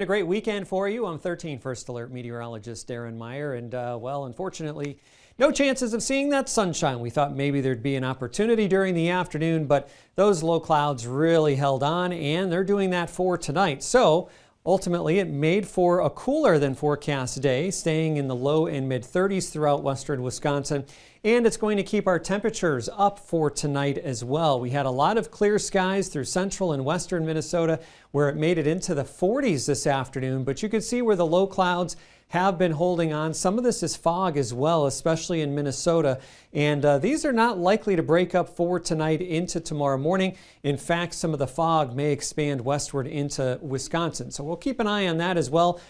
A great weekend for you. I'm 13 First Alert meteorologist Darren Meyer, and well, unfortunately, no chances of seeing that sunshine. We thought maybe there'd be an opportunity during the afternoon, but those low clouds really held on, and they're doing that for tonight. So ultimately, it made for a cooler than forecast day, staying in the low and mid 30s throughout western Wisconsin. And it's going to keep our temperatures up for tonight as well. We had a lot of clear skies through central and western Minnesota where it made it into the 40s this afternoon, but you can see where the low clouds have been holding on. Some of this is fog as well, especially in Minnesota. And these are not likely to break up for tonight into tomorrow morning. In fact, some of the fog may expand westward into Wisconsin. So we'll keep an eye on that as well.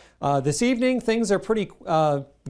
This evening, things are pretty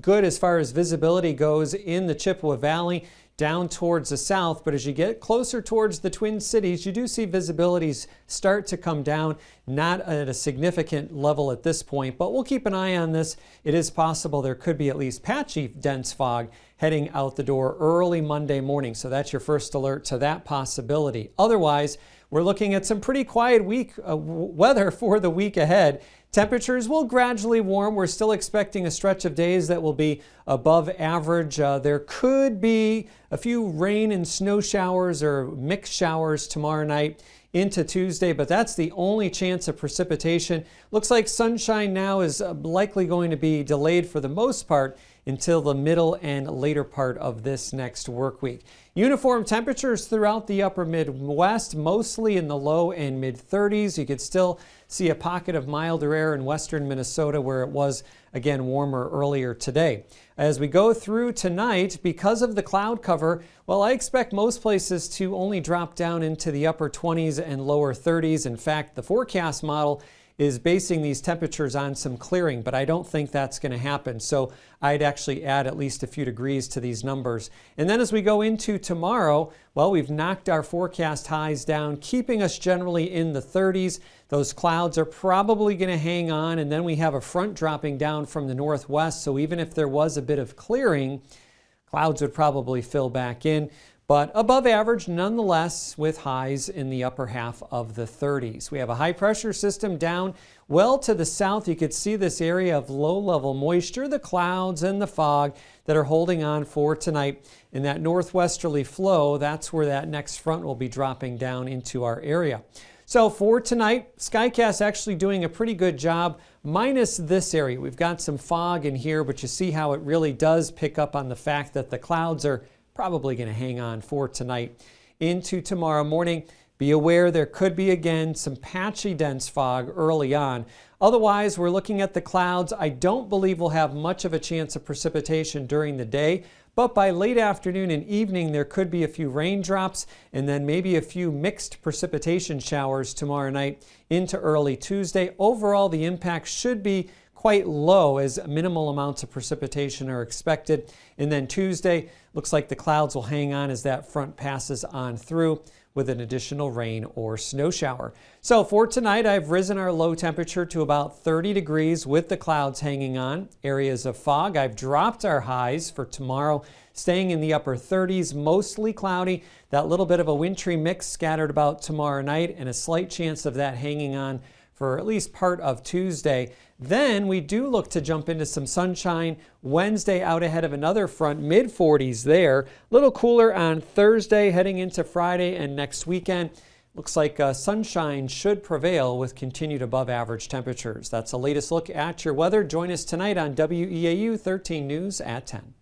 good as far as visibility goes in the Chippewa Valley down towards the south, but as you get closer towards the Twin Cities, you do see visibilities start to come down, not at a significant level at this point, but we'll keep an eye on this. It is possible there could be at least patchy dense fog heading out the door early Monday morning, so that's your first alert to that possibility. Otherwise, we're looking at some pretty quiet weather for the week ahead. Temperatures will gradually warm. We're still expecting a stretch of days that will be above average. There could be a few rain and snow showers or mixed showers tomorrow night into Tuesday, but that's the only chance of precipitation. Looks like sunshine now is likely going to be delayed for the most part until the middle and later part of this next work week. Uniform temperatures throughout the upper Midwest, mostly in the low and mid 30s. You could still see a pocket of milder air in western Minnesota where it was again warmer earlier today. As we go through tonight, because of the cloud cover, well, I expect most places to only drop down into the upper 20s and lower 30s. In fact, the forecast model is basing these temperatures on some clearing, but I don't think that's going to happen. So I'd actually add at least a few degrees to these numbers. And then as we go into tomorrow, well, we've knocked our forecast highs down, keeping us generally in the 30s. Those clouds are probably going to hang on, and then we have a front dropping down from the northwest. So even if there was a bit of clearing, clouds would probably fill back in. But above average nonetheless, with highs in the upper half of the 30s. We have a high pressure system down well to the south. You could see this area of low level moisture, the clouds and the fog that are holding on for tonight. In that northwesterly flow, that's where that next front will be dropping down into our area. So for tonight, Skycast actually doing a pretty good job, minus this area. We've got some fog in here, but you see how it really does pick up on the fact that the clouds are probably going to hang on for tonight into tomorrow morning. Be aware there could be again some patchy dense fog early on. Otherwise, we're looking at the clouds. I don't believe we'll have much of a chance of precipitation during the day, but by late afternoon and evening there could be a few raindrops and then maybe a few mixed precipitation showers tomorrow night into early Tuesday. Overall, the impact should be quite low as minimal amounts of precipitation are expected. And then Tuesday, looks like the clouds will hang on as that front passes on through with an additional rain or snow shower. So for tonight, I've risen our low temperature to about 30 degrees with the clouds hanging on. Areas of fog. I've dropped our highs for tomorrow, staying in the upper 30s, mostly cloudy. That little bit of a wintry mix scattered about tomorrow night and a slight chance of that hanging on for at least part of Tuesday. Then we do look to jump into some sunshine Wednesday out ahead of another front, mid 40s there. A little cooler on Thursday heading into Friday and next weekend. Looks like sunshine should prevail with continued above average temperatures. That's the latest look at your weather. Join us tonight on WEAU 13 News at 10.